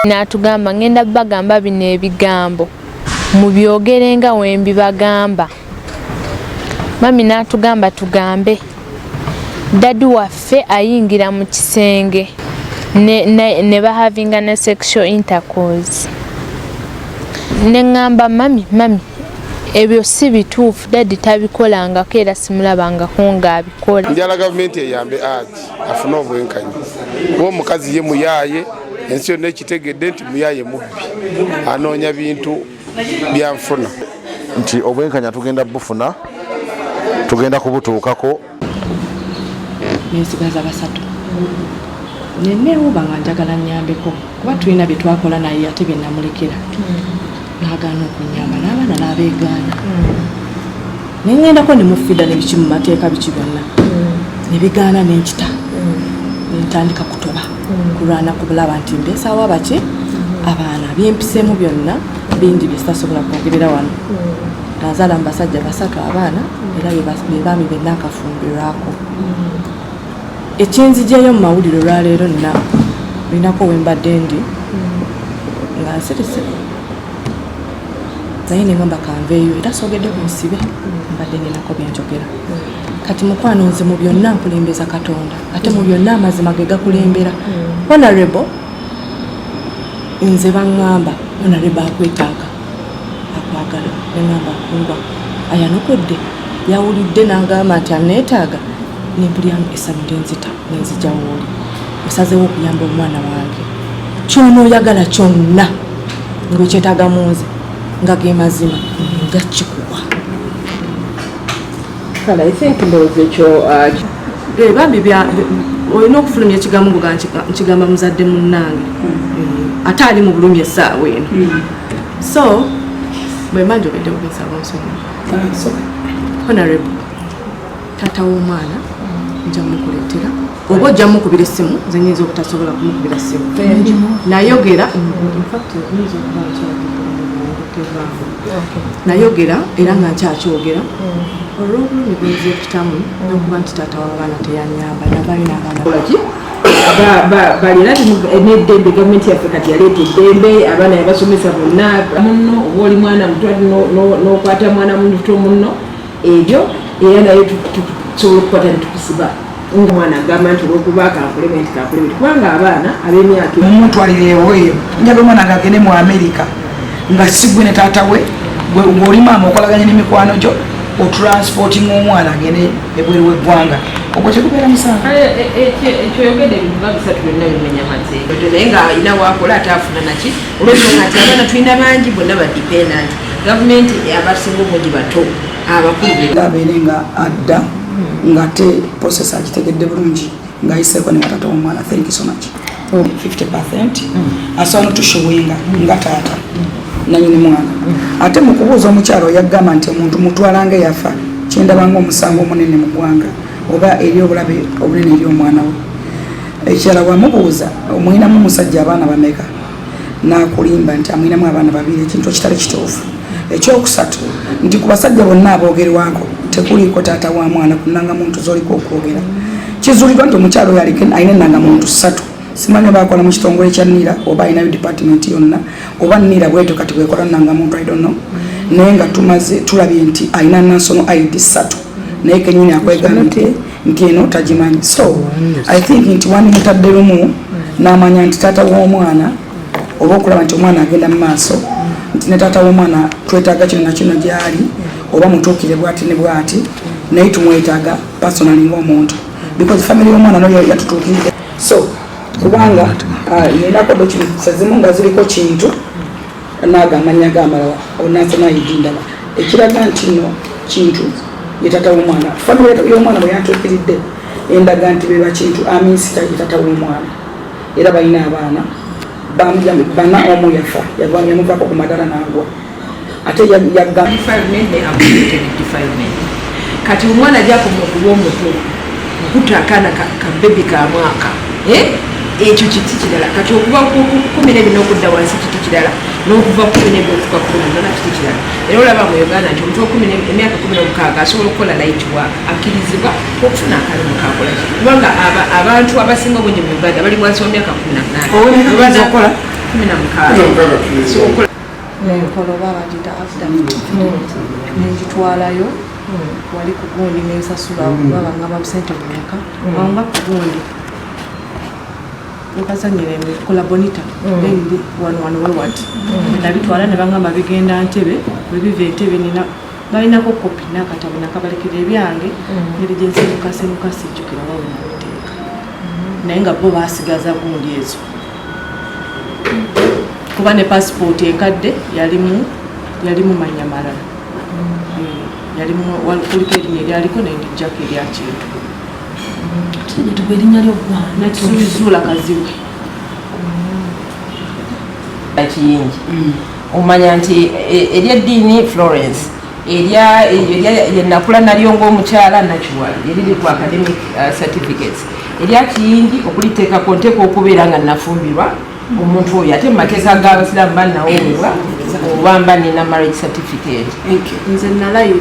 N'atugamba ngenda bagamba bino ebigambo mubyogerenga wembi bagamba. Mami n'atugamba tugambe dadi waffe ayingira mu kisenge ne bahavinga ne sexual intercourse. Nengamba mami ebyo si bituufu dadi tabikolangako era simulabangako ng'abikola. Njala gavumenti eyambe afune obwenkanya kuba omukazi ye muyaaye ensi yonna ekitegedde nti muyaaye mubbi anoonya bintu byanfuna nti obwenkanya tugenda bufuna tugenda kubutuukako. Nensigaza basatu neneewuba nga njagala nnyambeko kuba tulina bye twakola naye ate bye namulekera n'agaana okunyamba n'abaana n'abeegaana nengendako ne mufiida ne biki mu mateeka biki byonna ne bigaana n'enkita nentandika kutoba kulwana kubulaba nti mbeesaawo abaki abaana byempiseemu byonna bindi bye sitasobola kwogerera wano. Nazaala mu basajja basatu abaana era be baami be naakafumbirwako. Ekyenzigyeyo mu mawulire olwaleero linako wembadde ndi nga nsirise naye nengamba kanveeyo era sogedde ku nsibe mbadde ninako byenjogera. Kati mukwano nze mu byonna nkulembeza Katonda ate mu byonna amazima ge gakulembera. Honorable nze baŋŋamba honorable akwetaaga akwagala nengamba kungwa ayanukudde yawulidde n'agamba nti aneetaaga nempulyamu esabudde nzita nenzija wooli osazeewo okuyamba omwana wange kyonooyagala kyonna ng'okyetaaga mu nze nga ge mazima nga kikuwa. Kala I think ndowooza ekyo bambi olina okufulumya ekigambo nga nkigamba muzadde munnange ate ali mu bulumi essaawa eno. So bwe mba njogedde kubinsaba nsonga honorable taata w'omwana nja mukuleetera oba ojja mukubira essimu nze nyinza obutasobola kumukubira ssimu nayogera nayogera era nga nkyakyogera olw'obulumi bwenzekitamu n'okuba nti taata w'abaana teyanyamba nabalina abaana balina n'eddembe gavumenti yaffe kati yaleeta eddembe abaana yabasomesa bonna munno oba oli mwana muto n'okwata mwana muto munno ebyo era naye tusobola okukwata netukusiba nga mwana agamba nti olwokuba kankulementi kubanga abaana ab'emyaka mumutwalireewo eyo njaga omwana ngagende mu Amerika nga sigwe ne taata we ng'oli maama okolaganye n'emikwano gyo otransportinga omwana agende ebweru w'eggwanga ogwo kyekubeera musango. Ekyoyogedde ebintu nga bisatu byonna bimenya mateeka naye nga alina waakola ate afuna naki olwensonga nti abaana tulina bangi bonna badipendant gavumenti abasinga obungi bato abakulu abeere nga adda nga te process agitegedde bulungi ng'ayiseeko ne batata w'omwana. Thank you so much. 50% asobola notushowenga nga taata nanyini mwana ate mu kubuuza omukyalo yagamba nti omuntu mutwalanga yafa kyendabanga omusango omunene mu ggwanga oba eri obulabe obunene eri omwana we. Ekirala wamubuuza omwinamu omusajja abaana bameka n'akulimba nti amwinamu abaana babiri ekintu ekitali kituufu. Ekyokusatu nti ku basajja bonna aboogerwako tekuliiko taata wa mwana ku nnangamuntu z'oliko okwogera. Kizuulibwa nti omukyalo oyo alina ennangamuntu 3 simanyi bakola mu kitongole kya NIRA oba alinayo department yonna oba NIRA bwetyo kati bwekola nnangamuntu I don't know naye nga tumaze tulabye nti alina national ID 3 naye kenyini akwegambye nti eno tagimanyi. So I think nti wandimutadde lumu n'amanya nti taata w'omwana oba okulaba nti omwana agenda mu maaso nti ne taata w'omwana twetaaga kino na kino gyali oba mutuukire bwati ne bwati naye tumwetaaga personally ng'omuntu because family y'omwana nayo yatutuukiride. So kubanga nirako documents ezimu nga ziriko kintu n'agamanya gamala national ID ndala ekiraga nti no kintu ye taata w'omwana family y'omwana bwe yatuukiridde endaga nti beba kintu aminsita ye taata w'omwana era balina abaana bamujambe bana omu yafa yagwamya muvako ku madala n'agwa ate yagga kati omwana jako mukubomuto okutakana ka baby ka mwaka ekyo kiti kirala kati okuva ku 12 n'okudda wansi kiti kirala n'okuva ku 12 okutuuka ku 18 kiti kirala era olaba mu Uganda nti omuntu emyaka 16 asobola okukola light work akkirizibwa okufuna akalimu kakola kubanga abantu abasinga obungi mu Uganda bali wansi w'emyaka 18 enkoloba bagita affidavit nengitwalayo wali ku gundi nensasula babangamba busente bumeka wanga ku gundi nkazanyira kola bonita ndi wano wewati nabitwala ne bangamba bigenda Ntebe bwe biva Ntebe nina balinako kopi n'akatabo nakabalekera ebyange nerigenzi mukase jjukira wawe nabiteeka naye nga bo basigaza gundi ezo kuba ne passport enkadde yalimu manya malala yalimu kuliko erinnya eryaliko nendijjako eryakintu tuba erinnya ly'oggwanga Nakisuyi Zuula Kaziwe Kiyingi omanya nti eryeddiini Florence yenakula nalyo ng'omukyala Nakiwala eriri ku academic certificates erya Kiyingi okuliteekako nteeka okubeera nga nafumbirwa omuntu oyo ate mumateeka g'abasiraamu bannawoobwa oba mba nina marriage certificate. Nze nalayira